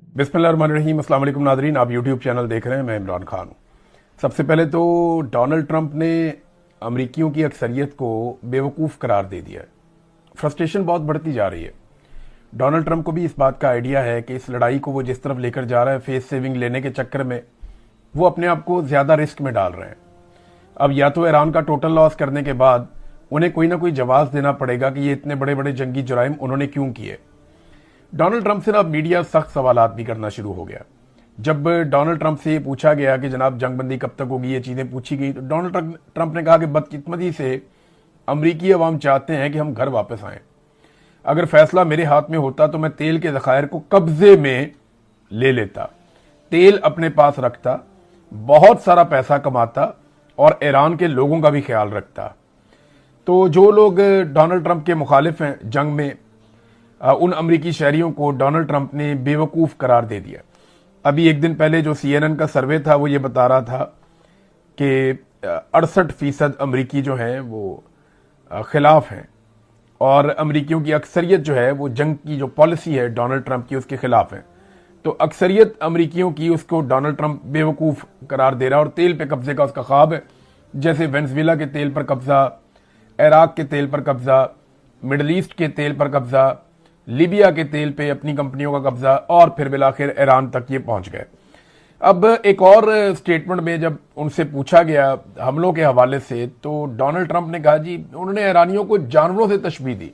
बिस्मिल्लाहिर्रहमानिर्रहीम। अस्सलाम वालेकुम नादरीन, आप यूट्यूब चैनल देख रहे हैं, मैं इमरान खान हूँ। सबसे पहले तो डोनाल्ड ट्रंप ने अमरीकियों की अक्सरियत को बेवकूफ़ करार दे दिया है। फ्रस्ट्रेशन बहुत बढ़ती जा रही है। डोनाल्ड ट्रंप को भी इस बात का आइडिया है कि इस लड़ाई को वो जिस तरफ लेकर जा रहा है, फेस सेविंग लेने के चक्कर में वो अपने आप को ज़्यादा रिस्क में डाल रहे हैं। अब या तो ईरान का टोटल लॉस करने के बाद उन्हें कोई ना कोई जवाब देना पड़ेगा कि ये इतने बड़े बड़े जंगी जुराइम उन्होंने क्यों किए। डोनाल्ड ट्रंप से ना अब मीडिया सख्त सवालात भी करना शुरू हो गया। जब डोनाल्ड ट्रंप से ये पूछा गया कि जनाब जंगबंदी कब तक होगी, ये चीज़ें पूछी गई, तो डोनाल्ड ट्रंप ने कहा कि बदकिस्मती से अमरीकी अवाम चाहते हैं कि हम घर वापस आएं। अगर फैसला मेरे हाथ में होता तो मैं तेल के ज़खायर को कब्जे में ले लेता, तेल अपने पास रखता, बहुत सारा पैसा कमाता और ईरान के लोगों का भी ख्याल रखता। तो जो लोग डोनाल्ड ट्रंप के मुखालिफ हैं जंग में, उन अमरीकी शहरियों को डोनाल्ड ट्रंप ने बेवकूफ़ करार दे दिया। अभी एक दिन पहले जो CNN का सर्वे था वो ये बता रहा था कि 68% अमरीकी जो हैं वो खिलाफ हैं और अमरीकियों की अक्सरियत जो है वो जंग की जो पॉलिसी है डोनाल्ड ट्रंप की उसके खिलाफ है। तो अक्सरियत अमरीकियों की उसको डोनाल्ड ट्रंप बेवकूफ़ करार दे रहा है और तेल पे कब्जे का उसका ख्वाब है। जैसे वेनेजुएला के तेल पर कब्जा, इराक के तेल पर कब्जा, मिडल ईस्ट के तेल पर कब्जा, लीबिया के तेल पे अपनी कंपनियों का कब्जा और फिर बिलाखिर ईरान तक ये पहुंच गए। अब एक और स्टेटमेंट में जब उनसे पूछा गया हमलों के हवाले से, तो डोनाल्ड ट्रंप ने कहा जी उन्होंने ईरानियों को जानवरों से तशबीह दी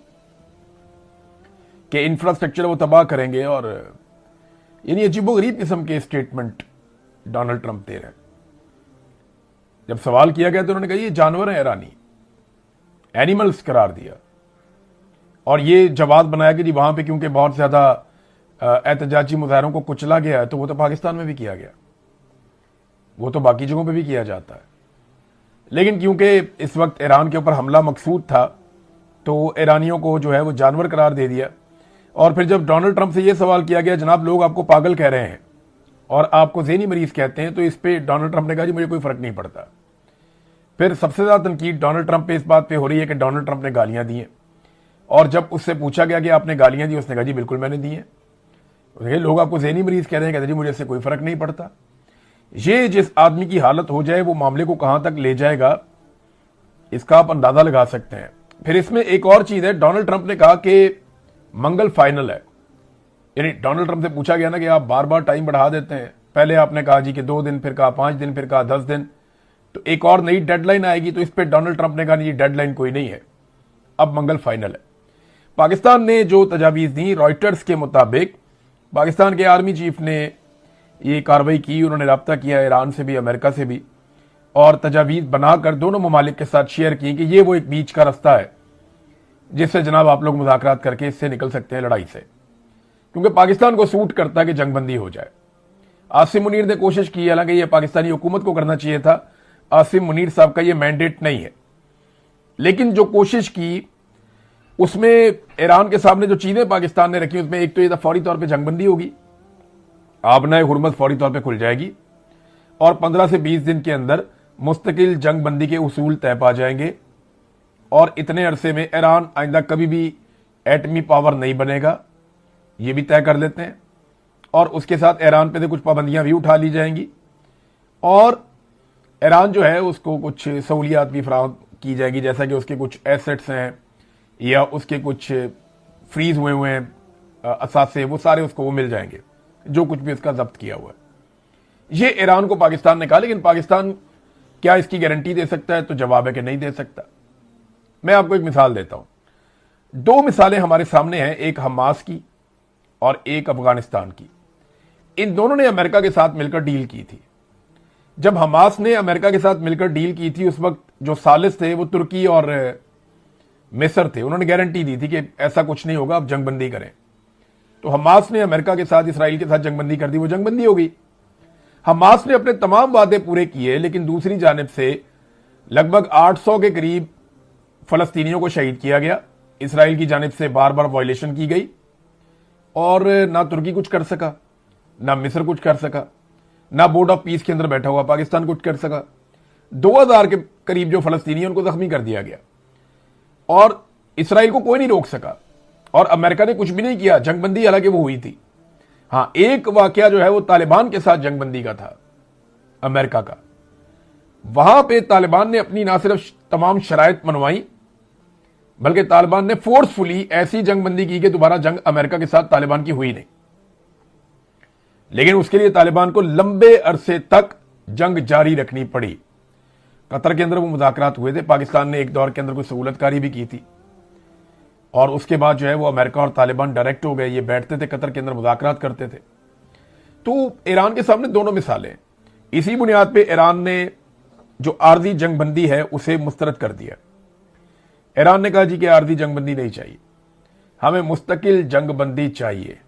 कि इंफ्रास्ट्रक्चर वो तबाह करेंगे, और यानी अजीबोगरीब किस्म के स्टेटमेंट डोनाल्ड ट्रंप दे रहे हैं। जब सवाल किया गया तो उन्होंने कहा ये जानवर है ईरानी, एनिमल्स करार दिया और ये जवाब बनाया कि जी वहां पे क्योंकि बहुत ज्यादा एहतजाजी मुजाहरों को कुचला गया है, तो वो तो पाकिस्तान में भी किया गया, वो तो बाकी जगहों पे भी किया जाता है। लेकिन क्योंकि इस वक्त ईरान के ऊपर हमला मकसूद था तो ईरानियों को जो है वो जानवर करार दे दिया। और फिर जब डोनाल्ड ट्रंप से ये सवाल किया गया जनाब लोग आपको पागल कह रहे हैं और आपको ज़हनी मरीज कहते हैं, तो इस पर डोनाल्ड ट्रंप ने कहा जी मुझे कोई फर्क नहीं पड़ता। फिर सबसे ज्यादा तनकीद डोनाल्ड ट्रंप पे इस बात पे हो रही है कि डोनाल्ड ट्रंप ने गालियां दी हैं, और जब उससे पूछा गया कि आपने गालियां दी, उसने कहा जी बिल्कुल मैंने दी हैं। लोग आपको ज़हनी मरीज कह रहे हैं, कहते जी मुझे इससे कोई फर्क नहीं पड़ता। ये जिस आदमी की हालत हो जाए वो मामले को कहां तक ले जाएगा इसका आप अंदाजा लगा सकते हैं। फिर इसमें एक और चीज है, डोनाल्ड ट्रंप ने कहा कि मंगल फाइनल है। यानी डोनाल्ड ट्रंप से पूछा गया ना कि आप बार बार टाइम बढ़ा देते हैं, पहले आपने कहा जी कि 2 दिन, फिर कहा 5 दिन, फिर कहा 10 दिन, तो एक और नई डेडलाइन आएगी। तो इस पर डोनाल्ड ट्रंप ने कहा नहीं डेडलाइन कोई नहीं है, अब मंगल फाइनल है। पाकिस्तान ने जो तजावीज़ दी, रॉयटर्स के मुताबिक पाकिस्तान के आर्मी चीफ ने ये कार्रवाई की, उन्होंने रब्ता किया ईरान से भी, अमेरिका से भी, और तजावीज़ बनाकर दोनों ममालिक के साथ शेयर की कि ये वो एक बीच का रास्ता है जिससे जनाब आप लोग मुज़ाकरात करके इससे निकल सकते हैं लड़ाई से, क्योंकि पाकिस्तान को सूट करता है कि जंगबंदी हो जाए। आसिम मुनीर ने कोशिश की, हालांकि ये पाकिस्तानी हुकूमत को करना चाहिए था, आसिम मुनीर साहब का ये मैंडेट नहीं है, लेकिन जो कोशिश की उसमें ईरान के सामने जो चीजें पाकिस्तान ने रखी उसमें एक तो ये था फौरी तौर पे जंगबंदी होगी, आबनाए हुर्मत फौरी तौर पे खुल जाएगी और 15 से 20 दिन के अंदर मुस्तकिल जंगबंदी के उसूल तय पा जाएंगे और इतने अरसे में ईरान आइंदा कभी भी एटमी पावर नहीं बनेगा, ये भी तय कर लेते हैं। और उसके साथ ईरान पे से कुछ पाबंदियां भी उठा ली जाएंगी और ईरान जो है उसको कुछ सहूलियात भी फराहम की जाएगी, जैसा कि उसके कुछ एसेट्स हैं या उसके कुछ फ्रीज हुए हुए हैं असासे, वो सारे उसको वो मिल जाएंगे, जो कुछ भी उसका जब्त किया हुआ है। ये ईरान को पाकिस्तान ने कहा, लेकिन पाकिस्तान क्या इसकी गारंटी दे सकता है? तो जवाब है कि नहीं दे सकता। मैं आपको एक मिसाल देता हूं। 2 मिसालें हमारे सामने हैं, एक हमास की और एक अफगानिस्तान की। इन दोनों ने अमेरिका के साथ मिलकर डील की थी। जब हमास ने अमेरिका के साथ मिलकर डील की थी उस वक्त जो सालिस थे वो तुर्की और मिस्र थे, उन्होंने गारंटी दी थी कि ऐसा कुछ नहीं होगा, अब जंगबंदी करें। तो हमास ने अमेरिका के साथ, इसराइल के साथ जंगबंदी कर दी, वो जंगबंदी हो गई। हमास ने अपने तमाम वादे पूरे किए, लेकिन दूसरी जानिब से लगभग 800 के करीब फलस्तीनियों को शहीद किया गया। इसराइल की जानिब से बार बार वायलेशन की गई और ना तुर्की कुछ कर सका, ना मिस्र कुछ कर सका, ना बोर्ड ऑफ पीस के अंदर बैठा हुआ पाकिस्तान कुछ कर सका। 2000 के करीब जो फलस्तीनी उनको जख्मी कर दिया गया और इसराइल को कोई नहीं रोक सका और अमेरिका ने कुछ भी नहीं किया। जंगबंदी हालांकि वो हुई थी, हाँ, एक वाकया जो है वो तालिबान के साथ जंगबंदी का था, अमेरिका का। वहां पे तालिबान ने अपनी ना सिर्फ तमाम शराइत मनवाई, बल्कि तालिबान ने फोर्सफुली ऐसी जंगबंदी की कि दोबारा जंग अमेरिका के साथ तालिबान की हुई नहीं। लेकिन उसके लिए तालिबान को लंबे अरसे तक जंग जारी रखनी पड़ी। कतर के अंदर वो मुज़ाकरात हुए थे, पाकिस्तान ने एक दौर के अंदर कोई सहूलतकारी भी की थी, और उसके बाद जो है वो अमेरिका और तालिबान डायरेक्ट हो गए। ये बैठते थे कतर के अंदर, मुज़ाकरात करते थे। तो ईरान के सामने दोनों मिसालें। इसी बुनियाद पे ईरान ने जो आर्जी जंगबंदी है उसे मुस्तरद कर दिया। ईरान ने कहा जी कि आर्जी जंगबंदी नहीं चाहिए, हमें मुस्तकिल जंगबंदी चाहिए,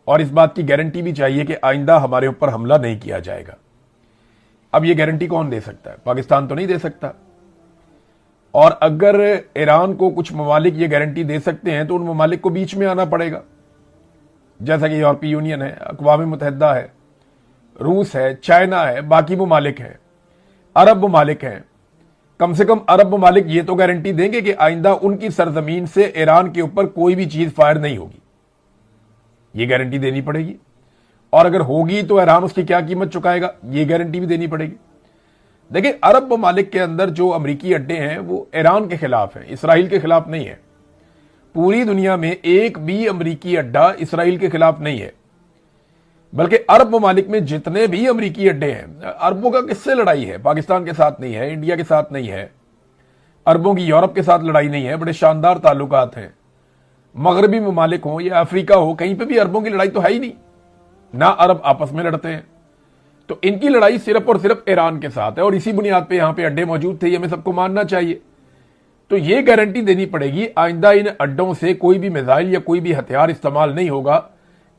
और इस बात की गारंटी भी चाहिए कि आइंदा हमारे ऊपर हमला नहीं किया जाएगा। अब यह गारंटी कौन दे सकता है? पाकिस्तान तो नहीं दे सकता। और अगर ईरान को कुछ ममालिक ये गारंटी दे सकते हैं तो उन ममालिक को बीच में आना पड़ेगा, जैसा कि यूरोपीय यूनियन है, अक़वाम मुत्तहिदा है, रूस है, चाइना है, बाकी ममालिक हैं, अरब ममालिक हैं। कम से कम अरब ममालिक ये तो गारंटी देंगे कि आइंदा उनकी सरजमीन से ईरान के ऊपर कोई भी चीज फायर नहीं होगी। ये गारंटी देनी पड़ेगी, और अगर होगी तो ईरान उसकी क्या कीमत चुकाएगा, ये गारंटी भी देनी पड़ेगी। देखिए, अरब ममालिक के अंदर जो अमरीकी अड्डे हैं वो ईरान के खिलाफ हैं, इसराइल के खिलाफ नहीं है। पूरी दुनिया में एक भी अमरीकी अड्डा इसराइल के खिलाफ नहीं है, बल्कि अरब ममालिक में जितने भी अमरीकी अड्डे हैं, अरबों का किससे लड़ाई है? पाकिस्तान के साथ नहीं है, इंडिया के साथ नहीं है, अरबों की यूरोप के साथ लड़ाई नहीं है, बड़े शानदार ताल्लुकात हैं। मगरबी ममालिक हो या अफ्रीका हो, कहीं पे भी अरबों की लड़ाई तो है ही नहीं, ना अरब आपस में लड़ते हैं। तो इनकी लड़ाई सिर्फ और सिर्फ ईरान के साथ है, और इसी बुनियाद पे यहां पे अड्डे मौजूद थे, ये हमें सबको मानना चाहिए। तो ये गारंटी देनी पड़ेगी आइंदा इन अड्डों से कोई भी मिसाइल या कोई भी हथियार इस्तेमाल नहीं होगा,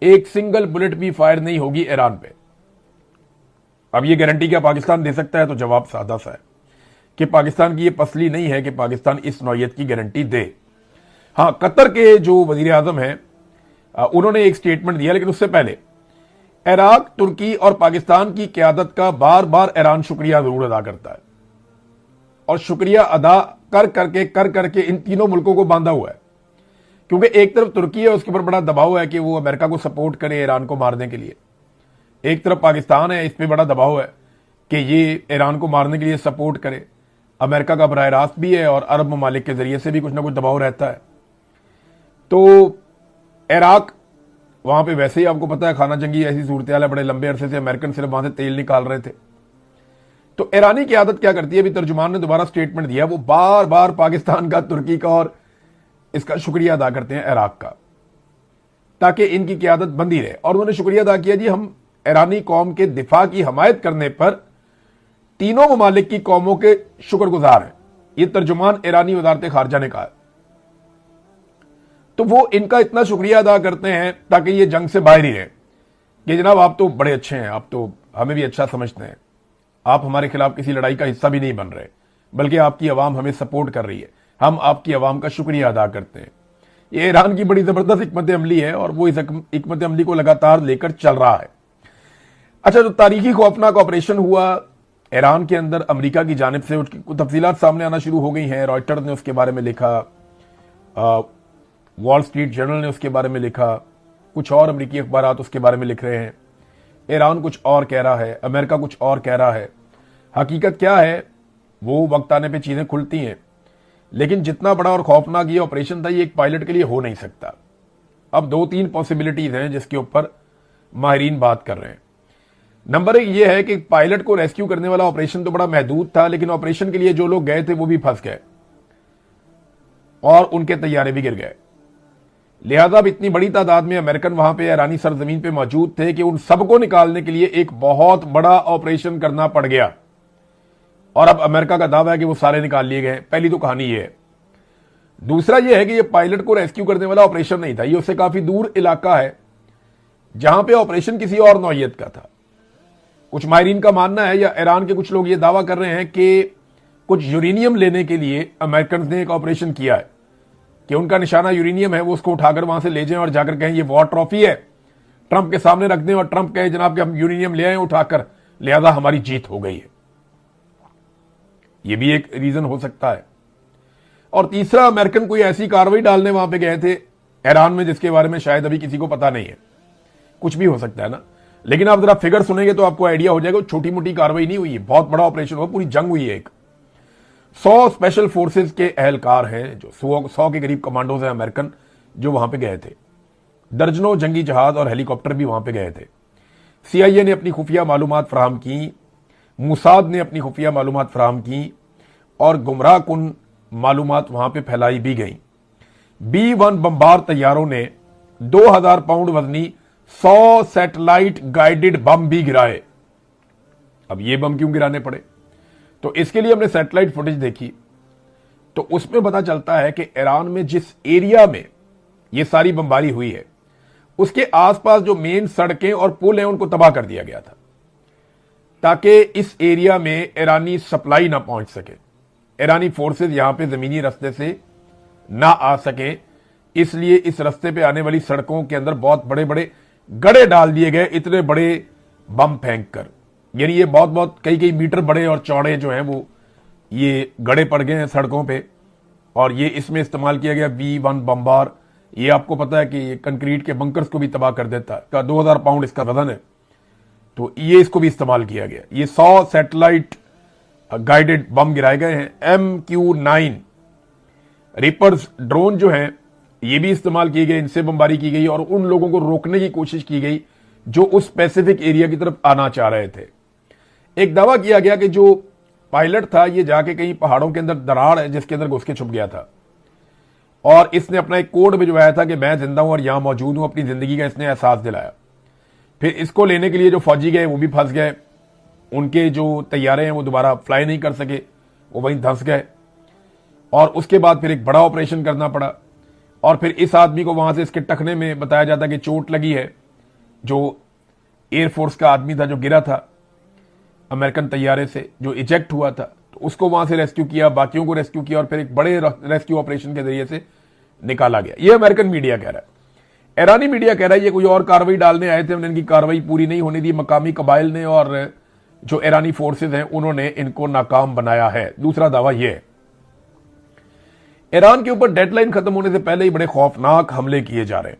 एक सिंगल बुलेट भी फायर नहीं होगी ईरान पे। अब ये गारंटी क्या पाकिस्तान दे सकता है? तो जवाब सादा सा है कि पाकिस्तान की ये पसली नहीं है कि पाकिस्तान इस नौयत की गारंटी दे। हां, कतर के जो वजीर आजम हैं उन्होंने एक स्टेटमेंट दिया, लेकिन उससे पहले इराक, तुर्की और पाकिस्तान की क्यादत का बार बार ईरान शुक्रिया जरूर अदा करता है, और शुक्रिया अदा कर करके इन तीनों मुल्कों को बांधा हुआ है। क्योंकि एक तरफ तुर्की है, उसके ऊपर बड़ा दबाव है कि वो अमेरिका को सपोर्ट करे ईरान को मारने के लिए। एक तरफ पाकिस्तान है, इस पर बड़ा दबाव है कि ये ईरान को मारने के लिए सपोर्ट करे। अमेरिका का बराह रास्त भी है, और अरब ममालिक के जरिए से भी कुछ ना कुछ दबाव रहता है। तो इराक, वहां पे वैसे ही आपको पता है खाना जंगी ऐसी सूरत हाल है, बड़े लंबे अरसे से अमेरिकन सिर्फ वहां से तेल निकाल रहे थे। तो ईरानी की आदत क्या करती है, अभी तर्जुमान ने दोबारा स्टेटमेंट दिया, वो बार बार पाकिस्तान का, तुर्की का और इसका शुक्रिया अदा करते हैं इराक का, ताकि इनकी क़यादत बंदी रहे। और उन्होंने शुक्रिया अदा किया, जी हम ईरानी कौम के दिफा की हमायत करने पर तीनों ममालिक की कौमों के शुक्रगुजार हैं। ये तर्जुमान ईरानी वजारत खारजा ने कहा। तो वो इनका इतना शुक्रिया अदा करते हैं ताकि ये जंग से बाहर ही रहे कि जनाब आप तो बड़े अच्छे हैं, आप तो हमें भी अच्छा समझते हैं, आप हमारे खिलाफ किसी लड़ाई का हिस्सा भी नहीं बन रहे, बल्कि आपकी आवाम हमें सपोर्ट कर रही है, हम आपकी आवाम का शुक्रिया अदा करते हैं। ये ईरान की बड़ी जबरदस्त हिकमत अमली है, और वो इस हिकमत अमली को लगातार लेकर चल रहा है। अच्छा, जो तारीखी खौफनाक ऑपरेशन हुआ ईरान के अंदर अमेरिका की जानिब से, उसकी तफसीलात सामने आना शुरू हो गई हैं। रॉयटर्स ने उसके बारे में लिखा, वॉल स्ट्रीट जर्नल ने उसके बारे में लिखा, कुछ और अमेरिकी अखबारात उसके बारे में लिख रहे हैं। ईरान कुछ और कह रहा है, अमेरिका कुछ और कह रहा है। हकीकत क्या है वो वक्त आने पे चीजें खुलती हैं, लेकिन जितना बड़ा और खौफनाक ये ऑपरेशन था, ये एक पायलट के लिए हो नहीं सकता। अब 2-3 पॉसिबिलिटीज हैं जिसके ऊपर माहिरीन बात कर रहे हैं। नंबर 1 ये है कि पायलट को रेस्क्यू करने वाला ऑपरेशन तो बड़ा महदूद था, लेकिन ऑपरेशन के लिए जो लोग गए थे वो भी फंस गए और उनके तैयारे भी गिर गए। लिहाजा अब इतनी बड़ी तादाद में अमेरिकन वहां पे ईरानी सरजमीन पे मौजूद थे कि उन सबको निकालने के लिए एक बहुत बड़ा ऑपरेशन करना पड़ गया, और अब अमेरिका का दावा है कि वो सारे निकाल लिए गए। पहली तो कहानी ये है। दूसरा ये है कि ये पायलट को रेस्क्यू करने वाला ऑपरेशन नहीं था, ये उससे काफी दूर इलाका है जहां पे ऑपरेशन किसी और नौयत का था। कुछ माहिरीन का मानना है, या ईरान के कुछ लोग ये दावा कर रहे हैं कि कुछ यूरेनियम लेने के लिए अमेरिकन ने एक ऑपरेशन किया है, कि उनका निशाना यूरेनियम है, वो उसको उठाकर वहां से ले जाएं और जाकर कहें ये वॉर ट्रॉफी है, ट्रंप के सामने रख दें और ट्रंप कहे जनाब कि हम यूरेनियम ले आए उठाकर, लिहाजा हमारी जीत हो गई है। ये भी एक रीजन हो सकता है। और तीसरा, अमेरिकन कोई ऐसी कार्रवाई डालने वहां पे गए थे ईरान में जिसके बारे में शायद अभी किसी को पता नहीं है, कुछ भी हो सकता है ना। लेकिन आप जरा फिगर सुनेंगे तो आपको आइडिया हो जाएगा, छोटी मोटी कार्रवाई नहीं हुई है, बहुत बड़ा ऑपरेशन हुआ, पूरी जंग हुई है। एक 100 स्पेशल फोर्सेस के एहलकार हैं, जो 100 के करीब कमांडोज हैं अमेरिकन, जो वहां पे गए थे। दर्जनों जंगी जहाज और हेलीकॉप्टर भी वहां पे गए थे। CIA ने अपनी खुफिया मालूमात फराहम की, मुसाद ने अपनी खुफिया मालूमात फराहम की और गुमराह कुन मालूमात वहां पे फैलाई भी गई। B-1 बम्बार तैयारों ने 2000 पाउंड वजनी 100 सैटेलाइट गाइडेड बम भी गिराए। अब ये बम क्यों गिराने पड़े? तो इसके लिए हमने सैटेलाइट फुटेज देखी, तो उसमें पता चलता है कि ईरान में जिस एरिया में ये सारी बमबारी हुई है, उसके आसपास जो मेन सड़कें और पुल हैं उनको तबाह कर दिया गया था, ताकि इस एरिया में ईरानी सप्लाई ना पहुंच सके, ईरानी फोर्सेस यहां पे जमीनी रास्ते से ना आ सके। इसलिए इस रास्ते पे आने वाली सड़कों के अंदर बहुत बड़े बड़े गड़े डाल दिए गए, इतने बड़े बम फेंक कर। यानी ये बहुत बहुत कई मीटर बड़े और चौड़े जो हैं वो ये गड़े पड़ गए हैं सड़कों पे। और ये इसमें इस्तेमाल किया गया B-1 बम्बार। ये आपको पता है कि ये कंक्रीट के बंकर्स को भी तबाह कर देता है, का 2000 पाउंड इसका वजन है, तो ये इसको भी इस्तेमाल किया गया। ये 100 सैटेलाइट गाइडेड बम गिराए गए हैं। MQ-9 रिपर्स ड्रोन जो हैं ये भी इस्तेमाल किए गए, इनसे बमबारी की गई और उन लोगों को रोकने की कोशिश की गई जो उस स्पेसिफिक एरिया की तरफ आना चाह रहे थे। एक दावा किया गया कि जो पायलट था ये जाके कहीं पहाड़ों के अंदर दरार है जिसके अंदर घुस के छुप गया था और इसने अपना एक कोड भिजवाया था कि मैं जिंदा हूं और यहां मौजूद हूं, अपनी जिंदगी का इसने एहसास दिलाया। फिर इसको लेने के लिए जो फौजी गए वो भी फंस गए, उनके जो तैयारे हैं वो दोबारा फ्लाई नहीं कर सके, वो वहीं धंस गए। और उसके बाद फिर एक बड़ा ऑपरेशन करना पड़ा और फिर इस आदमी को वहां से इसके टखने में बताया जाता कि चोट लगी है, जो एयरफोर्स का आदमी था जो गिरा था अमेरिकन तैयारे से, जो इजेक्ट हुआ था, तो उसको वहां से रेस्क्यू किया, बाकियों को रेस्क्यू किया और फिर एक बड़े रेस्क्यू ऑपरेशन के जरिए से निकाला गया। ये अमेरिकन मीडिया कह रहा है। ईरानी मीडिया कह रहा है ये कोई और कार्रवाई डालने आए थे, उन्होंने इनकी कार्रवाई पूरी नहीं होने दी, मकामी कबाइल ने और जो ईरानी फोर्सेज हैं उन्होंने इनको नाकाम बनाया है। दूसरा दावा यह है ईरान के ऊपर डेडलाइन खत्म होने से पहले ही बड़े खौफनाक हमले किए जा रहे हैं।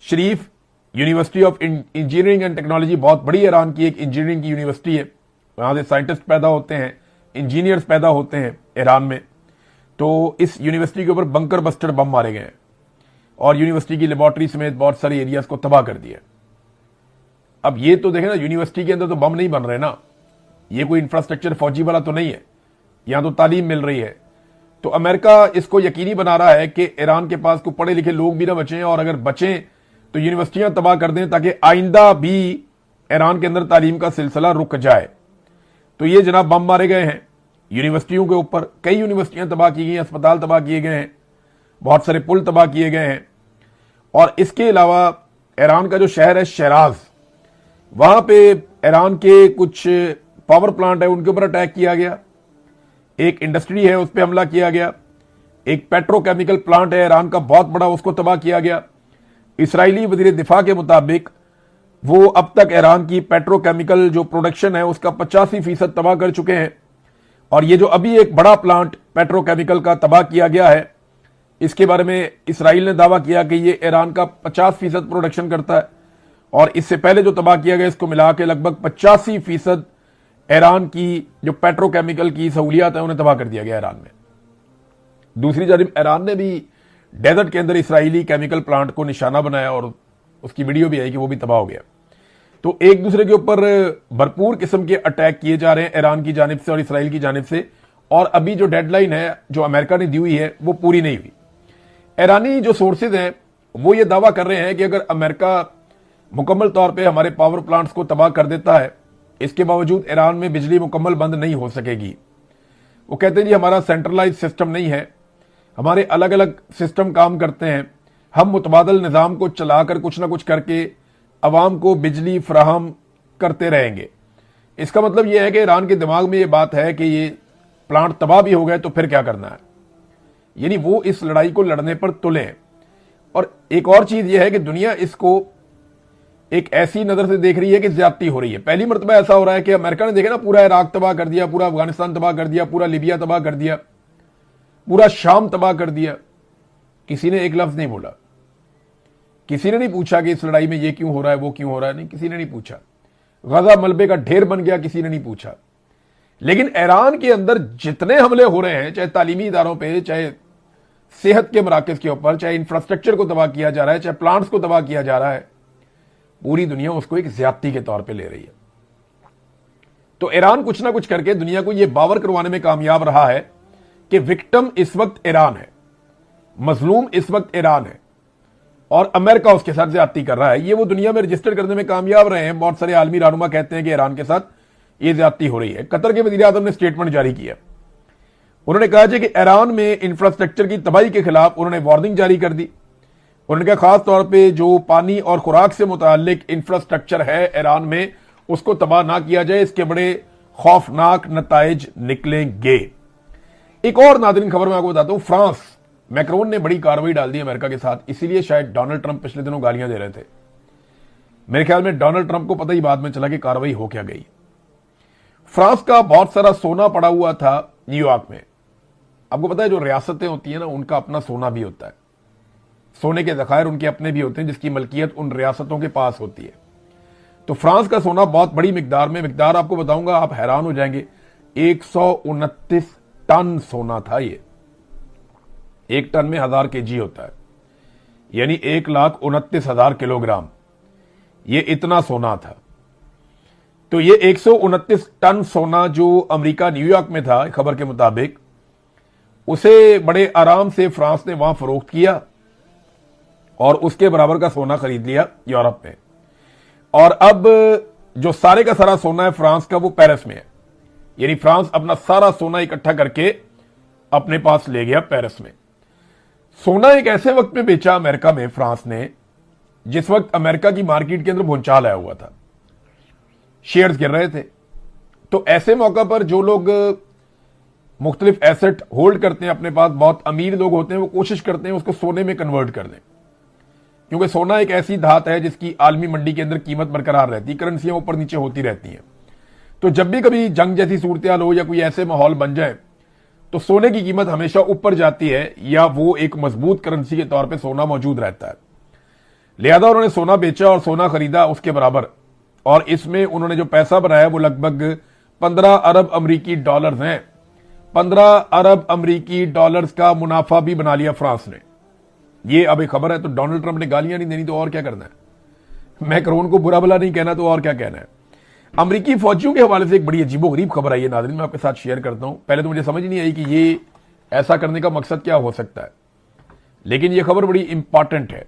Sharif university of engineering and technology बहुत बड़ी ईरान की एक इंजीनियरिंग की यूनिवर्सिटी है, वहां से साइंटिस्ट पैदा होते हैं, इंजीनियर्स पैदा होते हैं ईरान में। तो इस यूनिवर्सिटी के ऊपर बंकर बस्टर बम मारे गए हैं और यूनिवर्सिटी की लेबोरेटरी समेत बहुत सारे एरियाज को तबाह कर दिया। अब ये तो देखें ना, यूनिवर्सिटी के अंदर तो बम नहीं बन रहे ना, ये कोई इंफ्रास्ट्रक्चर फौजी वाला तो नहीं है, यहां तो तालीम मिल रही है। तो अमेरिका इसको यकीनी बना रहा है कि ईरान के पास को पढ़े लिखे लोग भी ना बचें, और अगर बचें तो यूनिवर्सिटियां तबाह कर दें ताकि आइंदा भी ईरान के अंदर तालीम का सिलसिला रुक जाए। तो ये जनाब बम मारे गए हैं यूनिवर्सिटियों के ऊपर, कई यूनिवर्सिटियां तबाह की गई, अस्पताल तबाह किए गए हैं, बहुत सारे पुल तबाह किए गए हैं। और इसके अलावा ईरान का जो शहर है शहराज, वहां पे ईरान के कुछ पावर प्लांट है उनके ऊपर अटैक किया गया, एक इंडस्ट्री है उस पर हमला किया गया, एक पेट्रोकेमिकल प्लांट है ईरान का बहुत बड़ा, उसको तबाह किया गया। इसराइली वजीर दिफा के मुताबिक वो अब तक ईरान की पेट्रोकेमिकल जो प्रोडक्शन है उसका 85% तबाह कर चुके हैं। और ये जो अभी एक बड़ा प्लांट पेट्रोकेमिकल का तबाह किया गया है, इसके बारे में इसराइल ने दावा किया कि ये ईरान का 50% प्रोडक्शन करता है, और इससे पहले जो तबाह किया गया इसको मिला के लगभग 85% ईरान की जो पेट्रोकेमिकल की सहूलियात है उन्हें तबाह कर दिया गया ईरान में। दूसरी जानब ईरान ने भी डेजर्ट के अंदर इसराइली केमिकल प्लांट को निशाना बनाया और उसकी वीडियो भी आई कि वो भी तबाह हो गया। तो एक दूसरे के ऊपर भरपूर किस्म के अटैक किए जा रहे हैं ईरान की जानिब से और इसराइल की जानिब से, और अभी जो डेडलाइन है जो अमेरिका ने दी हुई है वो पूरी नहीं हुई। ईरानी जो सोर्सेज हैं वो ये दावा कर रहे हैं कि अगर अमेरिका मुकम्मल तौर पर हमारे पावर प्लांट्स को तबाह कर देता है, इसके बावजूद ईरान में बिजली मुकम्मल बंद नहीं हो सकेगी। वो कहते हैं जी हमारा सेंट्रलाइज सिस्टम नहीं है, हमारे अलग अलग सिस्टम काम करते हैं, हम मुतबादल निज़ाम को चलाकर कुछ ना कुछ करके अवाम को बिजली फराहम करते रहेंगे। इसका मतलब यह है कि ईरान के दिमाग में ये बात है कि ये प्लांट तबाह भी हो गए तो फिर क्या करना है, यानी वो इस लड़ाई को लड़ने पर तुले हैं। और एक और चीज यह है कि दुनिया इसको एक ऐसी नजर से देख रही है कि ज्यादती हो रही है। पहली मरतबा ऐसा हो रहा है कि अमेरिका ने देखा ना, पूरा इराक तबाह कर दिया, पूरा अफगानिस्तान तबाह कर दिया, पूरा लीबिया तबाह कर दिया, पूरा शाम तबाह कर दिया, किसी ने एक लफ्ज नहीं बोला। किसी ने नहीं पूछा कि इस लड़ाई में ये क्यों हो रहा है, वो क्यों हो रहा है, नहीं, किसी ने नहीं पूछा। गजा मलबे का ढेर बन गया, किसी ने नहीं पूछा। लेकिन ईरान के अंदर जितने हमले हो रहे हैं, चाहे तालीमी इदारों पे, चाहे सेहत के मराकज के ऊपर, चाहे इंफ्रास्ट्रक्चर को तबाह किया जा रहा है, चाहे प्लांट्स को तबाह किया जा रहा है, पूरी दुनिया उसको एक ज्यादती के तौर पे ले रही है। तो ईरान कुछ ना कुछ करके दुनिया को यह बावर करवाने में कामयाब रहा है कि विक्टिम इस वक्त ईरान है, मजलूम इस वक्त ईरान है, और अमेरिका उसके साथ ज्यादती कर रहा है। ये वो दुनिया में रजिस्टर करने में कामयाब रहे हैं। बहुत सारे आलमी रहनुमा कहते हैं कि ईरान के साथ ये ज्यादती हो रही है। कतर के वजीर आजम ने स्टेटमेंट जारी किया। उन्होंने कहा कि ईरान में इंफ्रास्ट्रक्चर की तबाही के खिलाफ उन्होंने वार्निंग जारी कर दी। उन्होंने कहा खास तौर पर जो पानी और खुराक से मुतालिक इंफ्रास्ट्रक्चर है ईरान में, उसको तबाह ना किया जाए, इसके बड़े खौफनाक नताइज निकलेंगे। एक और नाज़रीन खबर मैं आपको बताता हूं, फ्रांस, मैक्रोन ने बड़ी कार्रवाई डाल दी अमेरिका के साथ, इसीलिए शायद डोनाल्ड ट्रंप पिछले दिनों गालियां दे रहे थे। मेरे ख्याल में डोनाल्ड ट्रंप को पता ही बाद में चला कि कार्रवाई हो क्या गई। फ्रांस का बहुत सारा सोना पड़ा हुआ था न्यूयॉर्क में। आपको पता है जो रियासतें होती है ना, उनका अपना सोना भी होता है, सोने के ज़खायर उनके अपने भी होते हैं, जिसकी मलकियत उन रियासतों के पास होती है। तो फ्रांस का सोना बहुत बड़ी मिकदार में, मिकदार आपको बताऊंगा, आप हैरान हो जाएंगे, 129 टन सोना था। ये एक टन में 1000 केजी होता है, यानी 1,29,000 किलोग्राम, ये इतना सोना था। तो ये 129 टन सोना जो अमेरिका न्यूयॉर्क में था खबर के मुताबिक, उसे बड़े आराम से फ्रांस ने वहां फरोख्त किया और उसके बराबर का सोना खरीद लिया यूरोप में। और अब जो सारे का सारा सोना है फ्रांस का, वो पेरिस में है। यानी फ्रांस अपना सारा सोना इकट्ठा करके अपने पास ले गया पेरिस में। सोना एक ऐसे वक्त में बेचा अमेरिका में फ्रांस ने, जिस वक्त अमेरिका की मार्केट के अंदर भूचाल आया हुआ था, शेयर्स गिर रहे थे। तो ऐसे मौका पर जो लोग मुख्तलिफ एसेट होल्ड करते हैं अपने पास, बहुत अमीर लोग होते हैं, वो कोशिश करते हैं उसको सोने में कन्वर्ट कर दें, क्योंकि सोना एक ऐसी धात है जिसकी आलमी मंडी के अंदर कीमत बरकरार रहती है, करेंसियां ऊपर नीचे होती रहती हैं। तो जब भी कभी जंग जैसी सूरत हाल हो या कोई ऐसे माहौल बन जाए, तो सोने की कीमत हमेशा ऊपर जाती है, या वो एक मजबूत करेंसी के तौर पे सोना मौजूद रहता है। लिहाजा उन्होंने सोना बेचा और सोना खरीदा उसके बराबर, और इसमें उन्होंने जो पैसा बनाया वो लगभग 15 अरब अमरीकी डॉलर्स हैं। 15 अरब अमरीकी डॉलर्स का मुनाफा भी बना लिया फ्रांस ने। ये अब एक खबर है, तो डोनाल्ड ट्रंप ने गालियां नहीं देनी तो और क्या करना है, मैक्रोन को बुरा भला नहीं कहना तो और क्या कहना है। अमरीकी फौजियों के हवाले से एक बड़ी अजीबोगरीब खबर आई है नाज़रीन, मैं आपके साथ शेयर करता हूं। पहले तो मुझे समझ नहीं आई कि ये ऐसा करने का मकसद क्या हो सकता है, लेकिन यह खबर बड़ी इंपॉर्टेंट है।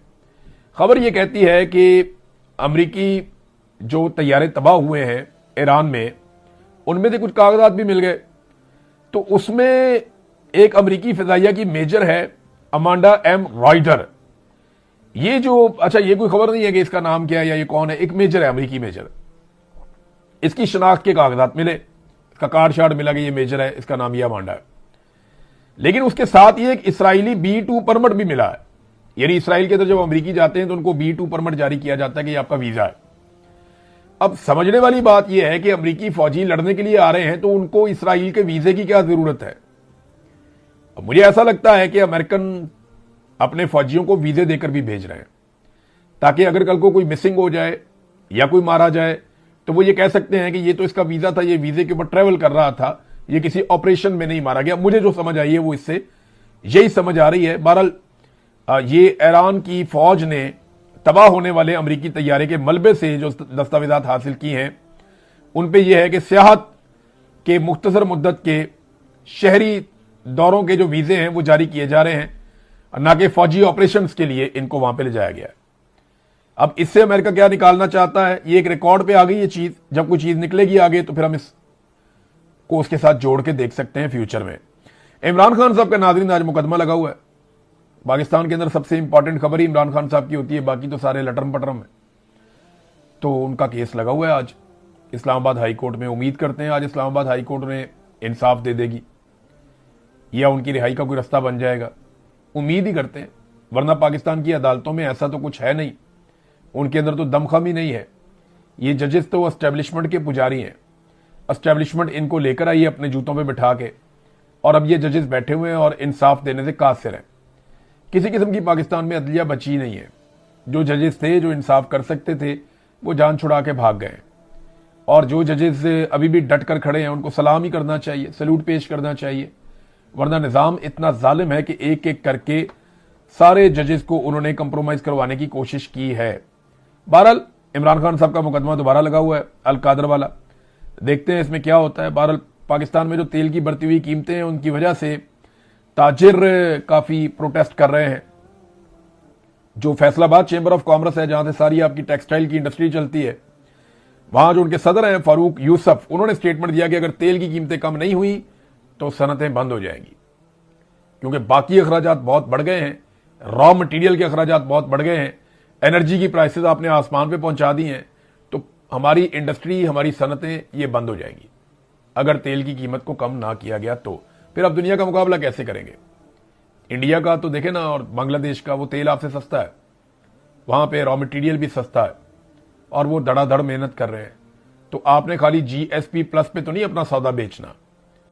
खबर यह कहती है कि अमरीकी जो तैयारे तबाह हुए हैं ईरान में, उनमें से कुछ कागजात भी मिल गए। तो उसमें एक अमरीकी फिजाइया की मेजर है अमांडा एम रॉयडर। ये जो, अच्छा ये कोई खबर नहीं है कि इसका नाम क्या है या ये कौन है, एक मेजर है, अमरीकी मेजर। इसकी शनाख्त के कागजात मिले, इसका कार्ड शार्ड मिला कि ये मेजर है, इसका नाम ये अमांडा है। लेकिन उसके साथ ही एक इसराइली B2 परमिट भी मिला है। यानी इसराइल के अंदर जब अमरीकी जाते हैं तो उनको B2 परमिट जारी किया जाता है कि ये आपका वीजा है। अब समझने वाली बात यह है कि अमरीकी फौजी लड़ने के लिए आ रहे हैं, तो उनको इसराइल के वीजे की क्या जरूरत है। अब मुझे ऐसा लगता है कि अमेरिकन अपने फौजियों को वीजे देकर भी भेज रहे हैं, ताकि अगर कल को कोई मिसिंग हो जाए या कोई मारा जाए तो वो ये कह सकते हैं कि ये तो इसका वीजा था, ये वीजे के ऊपर ट्रेवल कर रहा था, ये किसी ऑपरेशन में नहीं मारा गया। मुझे जो समझ आई है वो इससे यही समझ आ रही है। बहरहाल ये ईरान की फौज ने तबाह होने वाले अमरीकी तैयारे के मलबे से जो दस्तावेजात हासिल की हैं, उन पे यह है कि सियाहत के मुख्तसर मुद्दत के शहरी दौरों के जो वीजे हैं वो जारी किए जा रहे हैं, ना कि फौजी ऑपरेशंस के लिए इनको वहां पे ले जाया गया। अब इससे अमेरिका क्या निकालना चाहता है, ये एक रिकॉर्ड पे आ गई ये चीज। जब कोई चीज निकलेगी आगे तो फिर हम इसको उसके साथ जोड़ के देख सकते हैं फ्यूचर में। इमरान खान साहब का नाज़रीन आज मुकदमा लगा हुआ है पाकिस्तान के अंदर। सबसे इंपॉर्टेंट खबर ही इमरान खान साहब की होती है, बाकी तो सारे लटरम पटरम है। तो उनका केस लगा हुआ है आज इस्लामाबाद हाई कोर्ट में। उम्मीद करते हैं आज इस्लामाबाद हाई कोर्ट ने इंसाफ दे देगी या उनकी रिहाई का कोई रास्ता बन जाएगा। उम्मीद ही करते हैं, वरना पाकिस्तान की अदालतों में ऐसा तो कुछ है नहीं, उनके अंदर तो दमखम ही नहीं है। ये जजेस तो एस्टेब्लिशमेंट के पुजारी हैं, एस्टेब्लिशमेंट इनको लेकर आई है अपने जूतों पे बिठा के, और अब ये जजेस बैठे हुए हैं और इंसाफ देने से कासिर हैं। किसी किस्म की पाकिस्तान में अदलिया बची नहीं है। जो जजेस थे जो इंसाफ कर सकते थे वो जान छुड़ा के भाग गए, और जो जजेस अभी भी डट कर खड़े हैं उनको सलाम ही करना चाहिए, सैल्यूट पेश करना चाहिए। वरना निज़ाम इतना जालिम है कि एक एक करके सारे जजेस को उन्होंने कंप्रोमाइज करवाने की कोशिश की है। बहरहाल इमरान खान साहब का मुकदमा दोबारा लगा हुआ है अल कादर वाला, देखते हैं इसमें क्या होता है। बहरहाल पाकिस्तान में जो तेल की बढ़ती हुई कीमतें हैं उनकी वजह से ताजिर काफी प्रोटेस्ट कर रहे हैं। जो फैसलाबाद चेंबर ऑफ कॉमर्स है जहां से सारी आपकी टेक्सटाइल की इंडस्ट्री चलती है, वहां जो उनके सदर हैं फारूक यूसुफ, उन्होंने स्टेटमेंट दिया कि अगर तेल की कीमतें कम नहीं हुई तो सनतें बंद हो जाएंगी, क्योंकि बाकी अखराजात बहुत बढ़ गए हैं, रॉ मटेरियल के अखराजात बहुत बढ़ गए हैं, एनर्जी की प्राइसेस आपने आसमान पे पहुंचा दी हैं, तो हमारी इंडस्ट्री, हमारी सनतें ये बंद हो जाएंगी अगर तेल की कीमत को कम ना किया गया तो। फिर आप दुनिया का मुकाबला कैसे करेंगे? इंडिया का तो देखें ना, और बांग्लादेश का, वो तेल आपसे सस्ता है, वहां पे रॉ मटेरियल भी सस्ता है और वो धड़ाधड़ मेहनत कर रहे हैं। तो आपने खाली जीएसपी प्लस पे तो नहीं अपना सौदा बेचना,